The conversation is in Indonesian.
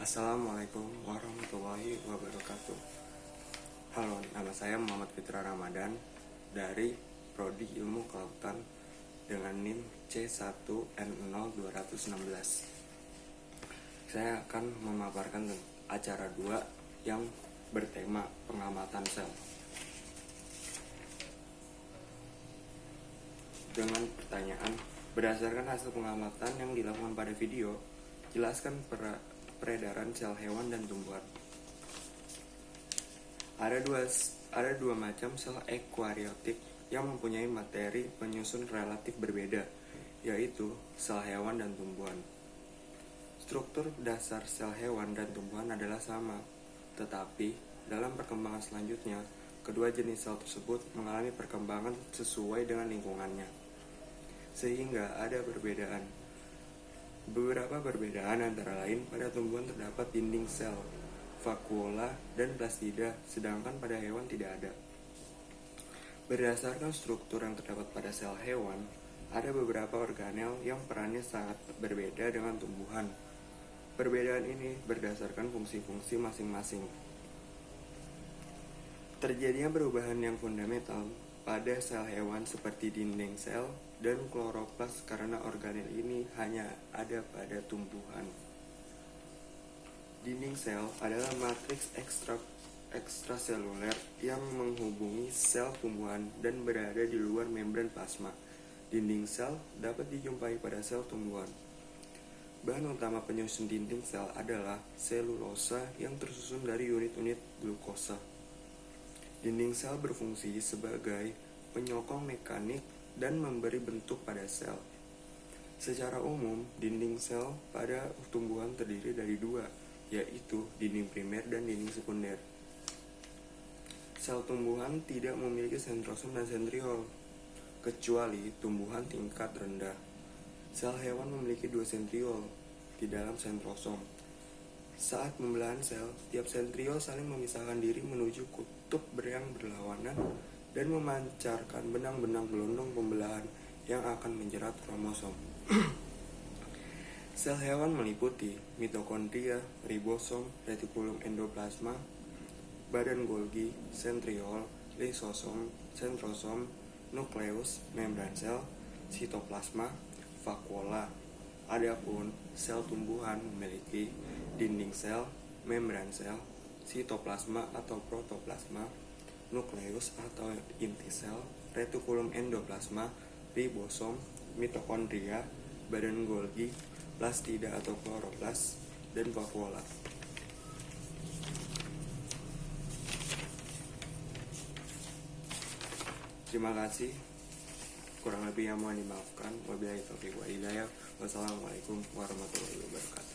Assalamualaikum warahmatullahi wabarakatuh. Halo, nama saya Muhammad Fitra Ramadan dari Prodi Ilmu Kelautan dengan NIM C1N0216. Saya akan memaparkan acara 2 yang bertema pengamatan sel. Dengan pertanyaan, berdasarkan hasil pengamatan yang dilakukan pada video, jelaskan peredaran sel hewan dan tumbuhan. Ada dua macam sel eukariotik yang mempunyai materi penyusun relatif berbeda, yaitu sel hewan dan tumbuhan. Struktur dasar sel hewan dan tumbuhan adalah sama, tetapi dalam perkembangan selanjutnya, kedua jenis sel tersebut mengalami perkembangan sesuai dengan lingkungannya, sehingga ada perbedaan. Beberapa perbedaan antara lain pada tumbuhan terdapat dinding sel, vakuola, dan plastida, sedangkan pada hewan tidak ada. Berdasarkan struktur yang terdapat pada sel hewan, ada beberapa organel yang perannya sangat berbeda dengan tumbuhan. Perbedaan ini berdasarkan fungsi-fungsi masing-masing. Terjadinya perubahan yang fundamental pada sel hewan seperti dinding sel dan kloroplas karena organel ini hanya ada pada tumbuhan. Dinding sel adalah matriks ekstraseluler yang menghubungi sel tumbuhan dan berada di luar membran plasma. Dinding sel dapat dijumpai pada sel tumbuhan. Bahan utama penyusun dinding sel adalah selulosa yang tersusun dari unit-unit glukosa. Dinding sel berfungsi sebagai penyokong mekanik dan memberi bentuk pada sel. Secara umum, dinding sel pada tumbuhan terdiri dari dua, yaitu dinding primer dan dinding sekunder. Sel tumbuhan tidak memiliki sentrosom dan sentriol, kecuali tumbuhan tingkat rendah. Sel hewan memiliki dua sentriol di dalam sentrosom. Saat pembelahan sel, tiap sentriol saling memisahkan diri menuju kutub yang berlawanan dan memancarkan benang-benang gelondong pembelahan yang akan menjerat kromosom. Sel hewan meliputi mitokondria, ribosom, retikulum endoplasma, badan Golgi, sentriol, lisosom, sentrosom, nukleus, membran sel, sitoplasma, vakuola. Adapun sel tumbuhan memiliki dinding sel, membran sel, sitoplasma atau protoplasma, nukleus atau inti sel, retikulum endoplasma, ribosom, mitokondria, badan Golgi, plastida atau kloroplas, dan vakuola. Terima kasih. Kurang lebihnya mohon dimaafkan. Wabillahi taufiq wal hidayah. Wassalamualaikum warahmatullahi wabarakatuh.